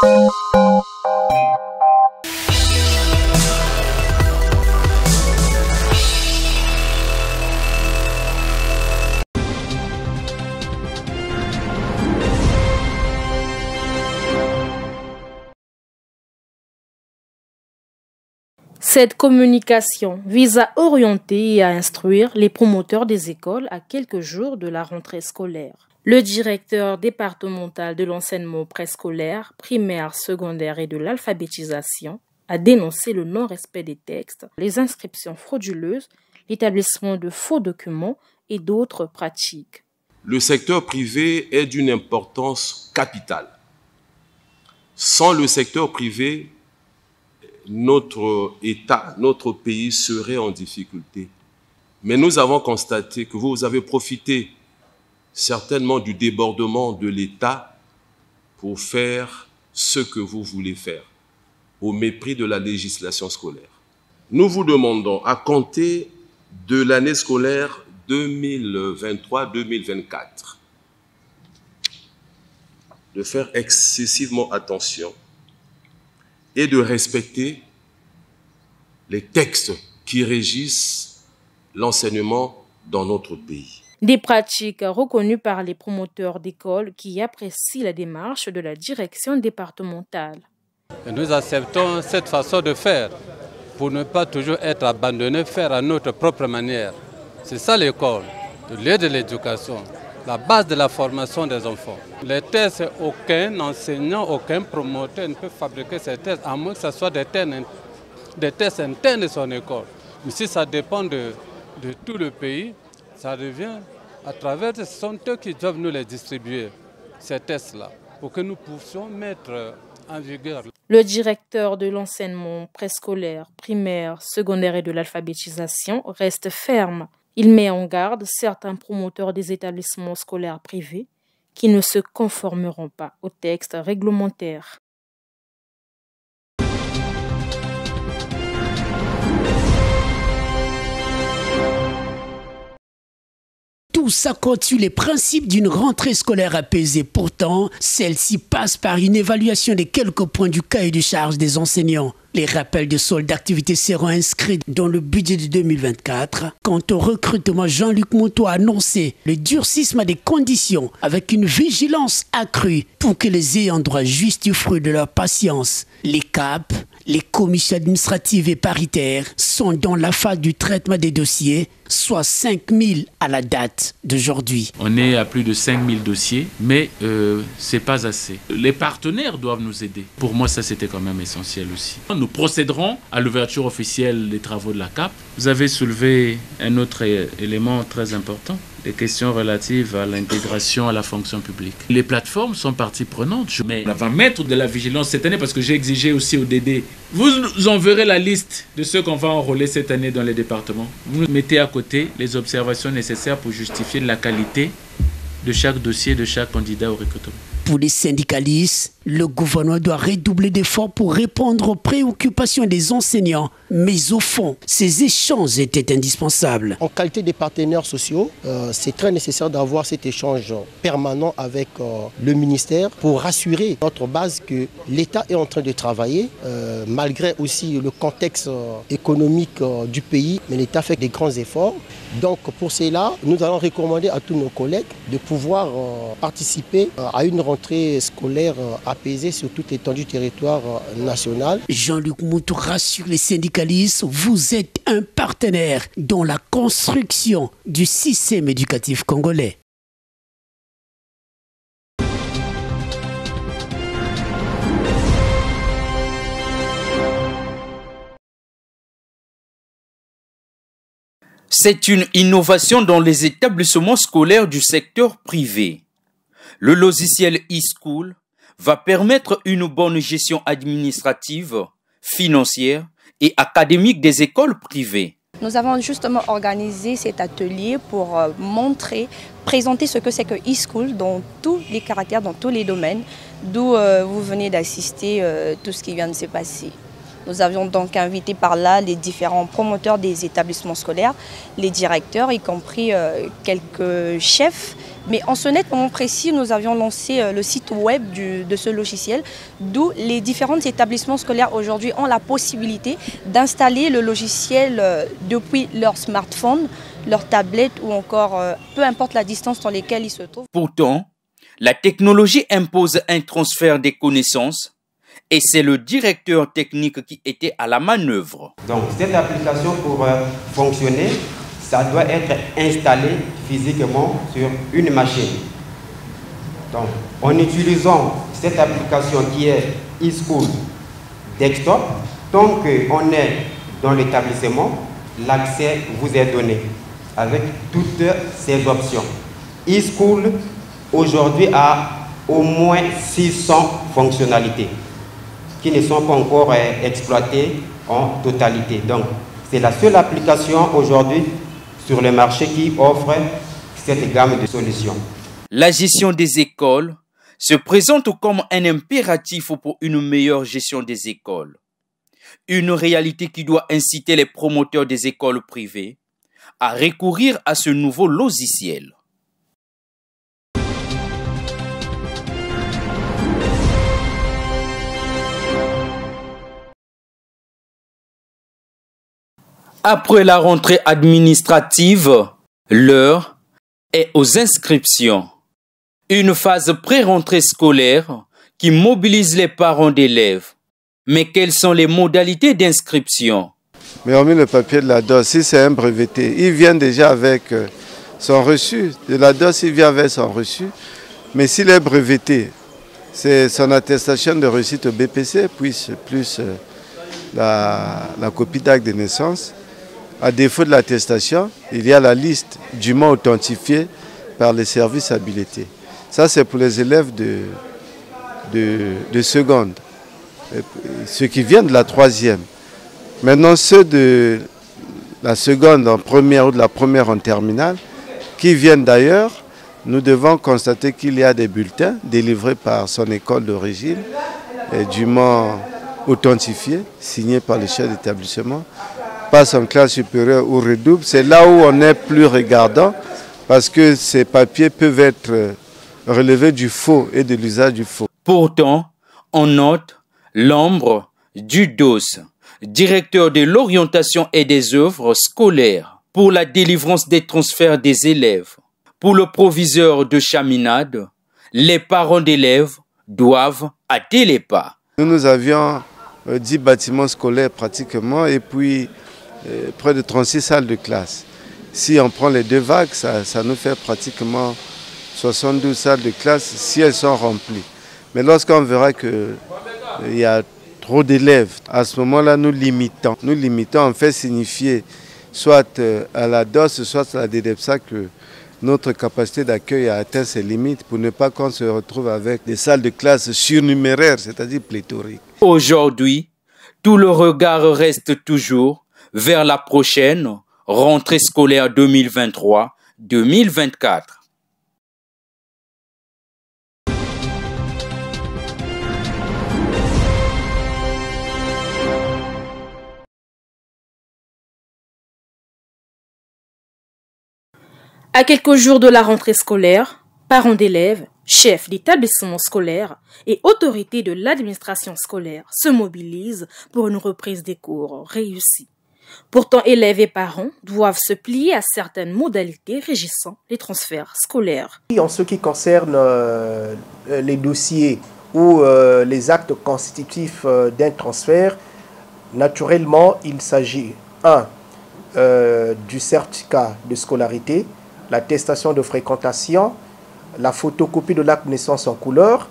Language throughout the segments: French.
Cette communication vise à orienter et à instruire les promoteurs des écoles à quelques jours de la rentrée scolaire. Le directeur départemental de l'enseignement préscolaire, primaire, secondaire et de l'alphabétisation a dénoncé le non-respect des textes, les inscriptions frauduleuses, l'établissement de faux documents et d'autres pratiques. Le secteur privé est d'une importance capitale. Sans le secteur privé, notre État, notre pays serait en difficulté. Mais nous avons constaté que vous avez profité certainement du débordement de l'État pour faire ce que vous voulez faire, au mépris de la législation scolaire. Nous vous demandons, à compter de l'année scolaire 2023-2024, de faire excessivement attention et de respecter les textes qui régissent l'enseignement dans notre pays. Des pratiques reconnues par les promoteurs d'écoles qui apprécient la démarche de la direction départementale. Et nous acceptons cette façon de faire pour ne pas toujours être abandonnés, faire à notre propre manière. C'est ça l'école, le lieu de l'éducation, la base de la formation des enfants. Les tests, aucun enseignant, aucun promoteur ne peut fabriquer ces tests, à moins que ce soit des tests internes de son école. Mais si ça dépend de tout le pays, ça revient à travers, ce sont eux qui doivent nous les distribuer, ces tests-là, pour que nous puissions mettre en vigueur. Le directeur de l'enseignement préscolaire, primaire, secondaire et de l'alphabétisation reste ferme. Il met en garde certains promoteurs des établissements scolaires privés qui ne se conformeront pas aux textes réglementaires. Tout s'accorde sur les principes d'une rentrée scolaire apaisée. Pourtant, celle-ci passe par une évaluation des quelques points du cahier de charge des enseignants. Les rappels de soldes d'activités seront inscrits dans le budget de 2024. Quant au recrutement, Jean-Luc Monteau a annoncé le durcissement des conditions avec une vigilance accrue pour que les ayants droit jouissent du fruit de leur patience. Les CAP, les commissions administratives et paritaires sont dans la phase du traitement des dossiers, soit 5000 à la date d'aujourd'hui. On est à plus de 5000 dossiers, mais c'est pas assez. Les partenaires doivent nous aider. Pour moi, ça c'était quand même essentiel aussi. Nous procéderons à l'ouverture officielle des travaux de la CAP. Vous avez soulevé un autre élément très important, les questions relatives à l'intégration à la fonction publique. Les plateformes sont partie prenante, mais on va mettre de la vigilance cette année parce que j'ai exigé aussi au DD. Vous nous enverrez la liste de ceux qu'on va enrôler cette année dans les départements. Vous mettez à côté les observations nécessaires pour justifier la qualité de chaque dossier, de chaque candidat au recrutement. Pour les syndicalistes, le gouvernement doit redoubler d'efforts pour répondre aux préoccupations des enseignants. Mais au fond, ces échanges étaient indispensables. En qualité de partenaires sociaux, c'est très nécessaire d'avoir cet échange permanent avec le ministère pour rassurer notre base que l'État est en train de travailler, malgré aussi le contexte économique du pays, mais l'État fait des grands efforts. Donc pour cela, nous allons recommander à tous nos collègues de pouvoir participer à une rentrée scolaire apaisée sur toute l'étendue du territoire national. Jean-Luc Monteau rassure les syndicalistes, vous êtes un partenaire dans la construction du système éducatif congolais. C'est une innovation dans les établissements scolaires du secteur privé. Le logiciel e-school va permettre une bonne gestion administrative, financière et académique des écoles privées. Nous avons justement organisé cet atelier pour présenter ce que c'est que e-school dans tous les caractères, dans tous les domaines, d'où vous venez d'assister tout ce qui vient de se passer. Nous avions donc invité par là les différents promoteurs des établissements scolaires, les directeurs, y compris quelques chefs. Mais en ce net moment précis, nous avions lancé le site web de ce logiciel, d'où les différents établissements scolaires aujourd'hui ont la possibilité d'installer le logiciel depuis leur smartphone, leur tablette ou encore peu importe la distance dans laquelle ils se trouvent. Pourtant, la technologie impose un transfert des connaissances et c'est le directeur technique qui était à la manœuvre. Donc cette application pour fonctionner, ça doit être installé physiquement sur une machine. Donc, en utilisant cette application qui est eSchool Desktop, tant qu'on est dans l'établissement, l'accès vous est donné avec toutes ces options. eSchool aujourd'hui a au moins 600 fonctionnalités qui ne sont pas encore exploitées en totalité. Donc, c'est la seule application aujourd'hui sur le marché qui offre cette gamme de solutions. La gestion des écoles se présente comme un impératif pour une meilleure gestion des écoles. Une réalité qui doit inciter les promoteurs des écoles privées à recourir à ce nouveau logiciel. Après la rentrée administrative, l'heure est aux inscriptions. Une phase pré-rentrée scolaire qui mobilise les parents d'élèves. Mais quelles sont les modalités d'inscription? Mais hormis le papier de la DOS, si c'est un breveté, il vient déjà avec son reçu. De la DOS, il vient avec son reçu. Mais s'il est breveté, c'est son attestation de réussite au BPC, plus la copie d'acte de naissance. À défaut de l'attestation, il y a la liste dûment authentifiée par les services habilités. Ça, c'est pour les élèves de seconde, ceux qui viennent de la troisième. Maintenant, ceux de la seconde en première ou de la première en terminale, qui viennent d'ailleurs, nous devons constater qu'il y a des bulletins délivrés par son école d'origine, dûment authentifiés, signés par le chef d'établissement, passe en classe supérieure ou redouble. C'est là où on est plus regardant parce que ces papiers peuvent être relevés du faux et de l'usage du faux. Pourtant, on note l'ombre du DOS, directeur de l'orientation et des œuvres scolaires, pour la délivrance des transferts des élèves. Pour le proviseur de Chaminade, les parents d'élèves doivent hâter les pas. Nous avions 10 bâtiments scolaires pratiquement et puis près de 36 salles de classe. Si on prend les deux vagues, ça nous fait pratiquement 72 salles de classe si elles sont remplies. Mais lorsqu'on verra qu'il y a trop d'élèves, à ce moment-là, nous limitons. Nous limitons, on fait signifier soit à la DOS, soit à la DDEPSA que notre capacité d'accueil a atteint ses limites pour ne pas qu'on se retrouve avec des salles de classe surnuméraires, c'est-à-dire pléthoriques. Aujourd'hui, tout le regard reste toujours vers la prochaine rentrée scolaire 2023-2024. À quelques jours de la rentrée scolaire, parents d'élèves, chefs d'établissements scolaires et autorités de l'administration scolaire se mobilisent pour une reprise des cours réussie. Pourtant, élèves et parents doivent se plier à certaines modalités régissant les transferts scolaires. En ce qui concerne les dossiers ou les actes constitutifs d'un transfert, naturellement, il s'agit du certificat de scolarité, l'attestation de fréquentation, la photocopie de l'acte de naissance en couleur,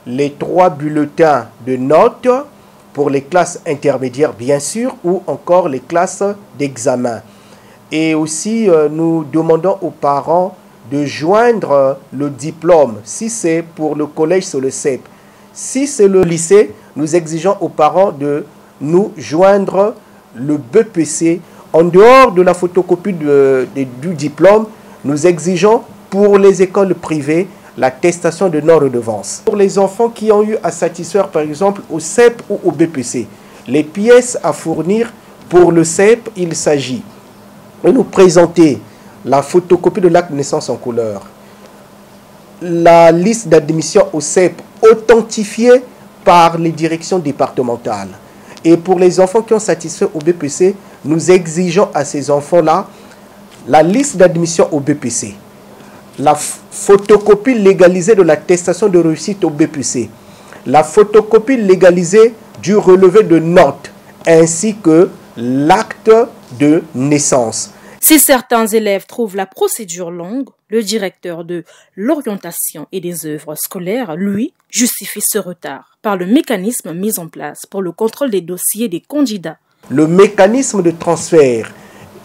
les 3 bulletins de notes pour les classes intermédiaires bien sûr, ou encore les classes d'examen. Et aussi, nous demandons aux parents de joindre le diplôme, si c'est pour le collège, c'est le CEP. Si c'est le lycée, nous exigeons aux parents de nous joindre le BPC. En dehors de la photocopie du diplôme, nous exigeons pour les écoles privées l'attestation de non-redevance. Pour les enfants qui ont eu à satisfaire par exemple au CEP ou au BPC, Les pièces à fournir pour le CEP, il s'agit de nous présenter la photocopie de l'acte de naissance en couleur, la liste d'admission au CEP authentifiée par les directions départementales. Et pour les enfants qui ont satisfait au BPC, nous exigeons à ces enfants-là la liste d'admission au BPC, la photocopie légalisée de l'attestation de réussite au BPC, la photocopie légalisée du relevé de notes, ainsi que l'acte de naissance. Si certains élèves trouvent la procédure longue, le directeur de l'orientation et des œuvres scolaires, lui, justifie ce retard par le mécanisme mis en place pour le contrôle des dossiers des candidats. Le mécanisme de transfert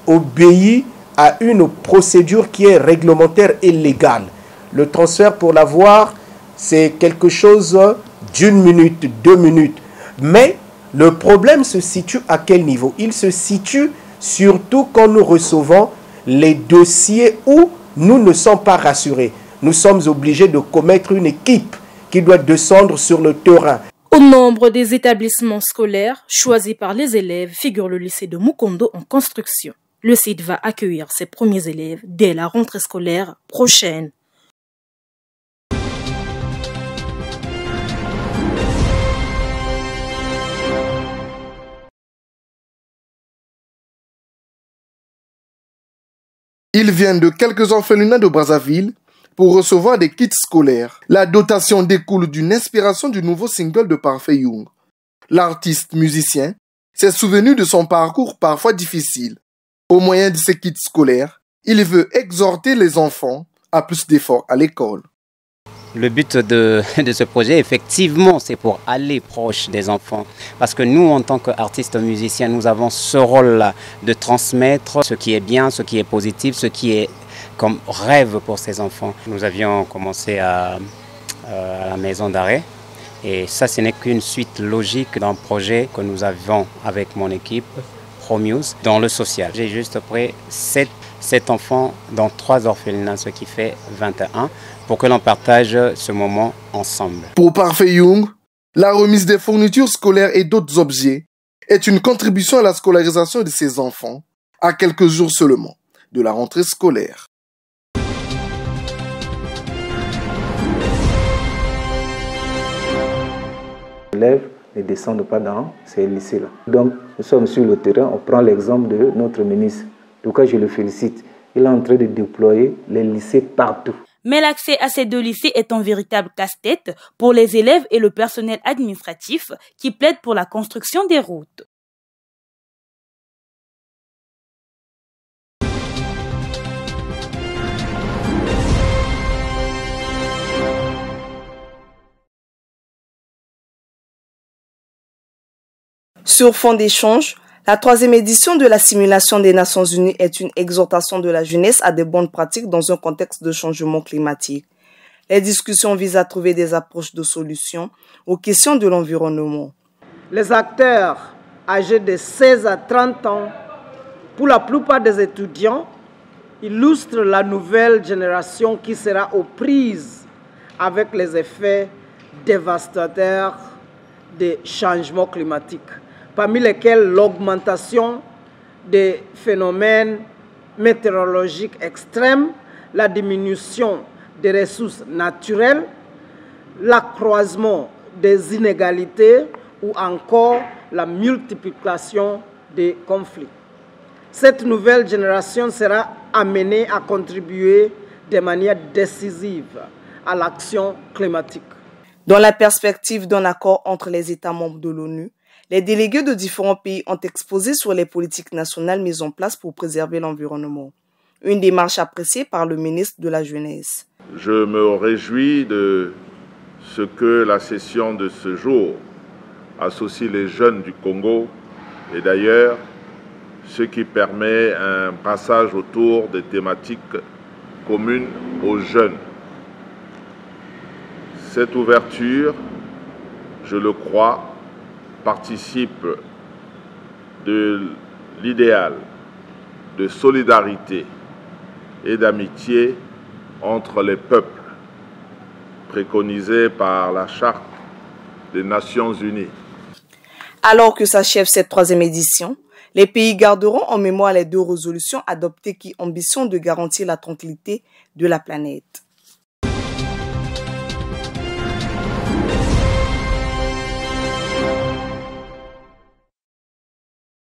obéit à une procédure qui est réglementaire et légale. Le transfert, pour l'avoir, c'est quelque chose d'1 minute, 2 minutes. Mais le problème se situe à quel niveau? Il se situe surtout quand nous recevons les dossiers où nous ne sommes pas rassurés. Nous sommes obligés de commettre une équipe qui doit descendre sur le terrain. Au nombre des établissements scolaires choisis par les élèves figure le lycée de Mukondo en construction. Le site va accueillir ses premiers élèves dès la rentrée scolaire prochaine. Ils viennent de quelques orphelinats de Brazzaville pour recevoir des kits scolaires. La dotation découle d'une inspiration du nouveau single de Parfait Young. L'artiste musicien s'est souvenu de son parcours parfois difficile. Au moyen de ces kits scolaires, il veut exhorter les enfants à plus d'efforts à l'école. Le but de ce projet, effectivement, c'est pour aller proche des enfants. Parce que nous, en tant qu'artistes musiciens, nous avons ce rôle-là de transmettre ce qui est bien, ce qui est positif, ce qui est comme rêve pour ces enfants. Nous avions commencé à la maison d'arrêt. Et ça, ce n'est qu'une suite logique d'un projet que nous avons avec mon équipe, ProMuse, dans le social. J'ai juste pris 7 enfants dans 3 orphelinats, ce qui fait 21, pour que l'on partage ce moment ensemble. Pour Parfait Young, la remise des fournitures scolaires et d'autres objets est une contribution à la scolarisation de ses enfants, à quelques jours seulement de la rentrée scolaire. Les élèves ne descendent pas dans ces lycées-là. Donc, nous sommes sur le terrain, on prend l'exemple de notre ministre. En tout cas, je le félicite. Il est en train de déployer les lycées partout. Mais l'accès à ces 2 lycées est un véritable casse-tête pour les élèves et le personnel administratif qui plaident pour la construction des routes. Sur fond d'échange, la 3e édition de la simulation des Nations Unies est une exhortation de la jeunesse à des bonnes pratiques dans un contexte de changement climatique. Les discussions visent à trouver des approches de solutions aux questions de l'environnement. Les acteurs âgés de 16 à 30 ans, pour la plupart des étudiants, illustrent la nouvelle génération qui sera aux prises avec les effets dévastateurs des changements climatiques, parmi lesquels l'augmentation des phénomènes météorologiques extrêmes, la diminution des ressources naturelles, l'accroissement des inégalités ou encore la multiplication des conflits. Cette nouvelle génération sera amenée à contribuer de manière décisive à l'action climatique. Dans la perspective d'un accord entre les États membres de l'ONU, les délégués de différents pays ont exposé sur les politiques nationales mises en place pour préserver l'environnement. Une démarche appréciée par le ministre de la Jeunesse. Je me réjouis de ce que la session de ce jour associe les jeunes du Congo et d'ailleurs ce qui permet un passage autour des thématiques communes aux jeunes. Cette ouverture, je le crois, participe de l'idéal de solidarité et d'amitié entre les peuples préconisé par la Charte des Nations Unies. Alors que s'achève cette 3e édition, les pays garderont en mémoire les 2 résolutions adoptées qui ambitionnent de garantir la tranquillité de la planète.